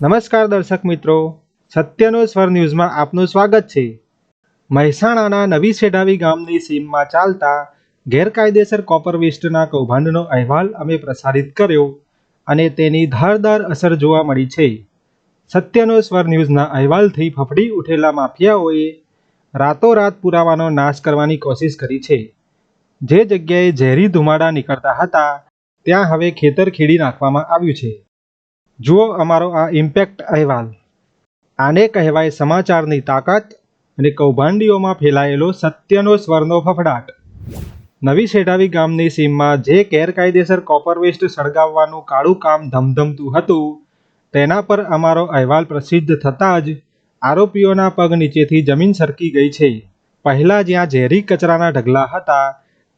નમસ્કાર દર્શક મિત્રો, સત્યનો સ્વર ન્યૂઝમાં આપનું સ્વાગત છે। મહેસાણાના નવી સેઢાવી ગામની સીમમાં ચાલતા ગેરકાયદેસર કોપર વેસ્ટના કૌભાંડનો અહેવાલ અમે પ્રસારિત કર્યો અને તેની ધારદાર અસર જોવા મળી છે। સત્યનો સ્વર ન્યૂઝના અહેવાલથી ફફડી ઉઠેલા માફિયાઓએ રાતોરાત પુરાવાનો નાશ કરવાની કોશિશ કરી છે। જે જગ્યાએ ઝેરી ધુમાડા નીકળતા હતા ત્યાં હવે ખેતર ખેડી નાખવામાં આવ્યું છે। જુઓ અમારો આ ઇમ્પેક્ટ અહેવાલ। આને કહેવાય સમાચારની તાકાત અને કૌભાંડીઓમાં ફેલાયેલો સત્યનો સ્વરનો ફફડાટ। નવી સેઢાવી ગામની સીમમાં જે ગેરકાયદેસર કોપર વેસ્ટ સળગાવવાનું કાળું કામ ધમધમતું હતું તેના પર અમારો અહેવાલ પ્રસિદ્ધ થતાં જ આરોપીઓના પગ નીચેથી જમીન સરકી ગઈ છે। પહેલાં જ્યાં ઝેરી કચરાના ઢગલા હતા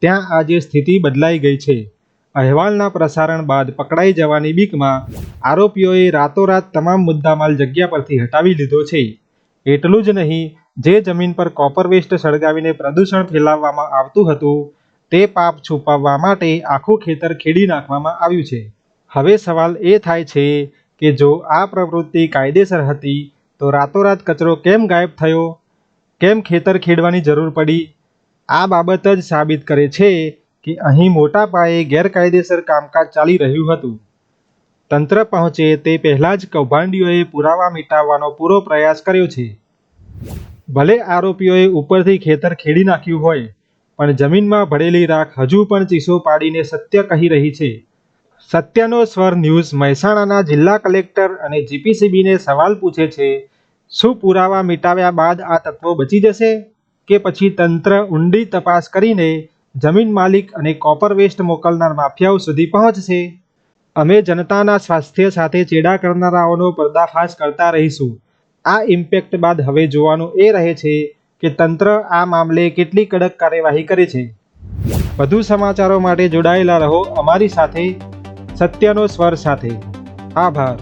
ત્યાં આજે સ્થિતિ બદલાઈ ગઈ છે। અહેવાલના પ્રસારણ બાદ પકડાઈ જવાની બીકમાં આરોપીઓએ રાતોરાત તમામ મુદ્દામાલ જગ્યા પરથી હટાવી લીધો છે। એટલું જ નહીં, જે જમીન પર કોપર વેસ્ટ સળગાવીને પ્રદૂષણ ફેલાવવામાં આવતું હતું તે પાપ છુપાવવા માટે આખું ખેતર ખેડી નાખવામાં આવ્યું છે। હવે સવાલ એ થાય છે કે જો આ પ્રવૃત્તિ કાયદેસર હતી તો રાતોરાત કચરો કેમ ગાયબ થયો? કેમ ખેતર ખેડવાની જરૂર પડી? આ બાબત જ સાબિત કરે છે કે અહીં મોટા પાયે ગેરકાયદેસર કામકાજ ચાલી રહ્યું હતું। તંત્ર પહોંચે તે પહેલાં જ કૌભાંડીઓએ પુરાવા મિટાવવાનો પૂરો પ્રયાસ કર્યો છે। ભલે આરોપીઓએ ઉપરથી ખેતર ખેડી નાખ્યું હોય, પણ જમીનમાં ભળેલી રાખ હજુ પણ ચીસો પાડીને સત્ય કહી રહી છે। સત્યનો સ્વર ન્યૂઝ મહેસાણાના જિલ્લા કલેક્ટર અને જીપીસીબીને સવાલ પૂછે છે, શું પુરાવા મિટાવ્યા બાદ આ તત્વો બચી જશે કે પછી તંત્ર ઊંડી તપાસ કરીને જમીન માલિક અને કોપર વેસ્ટ મોકલનાર માફિયાઓ સુધી પહોંચશે? અમે જનતાના સ્વાસ્થ્ય સાથે ચેડા કરનારાઓનો પર્દાફાશ કરતા રહીશું। આ ઇમ્પેક્ટ બાદ હવે જોવાનું એ રહે છે કે તંત્ર આ મામલે કેટલી કડક કાર્યવાહી કરે છે। વધુ સમાચારો માટે જોડાયેલા રહો અમારી સાથે, સત્યનો સ્વર સાથે। આભાર।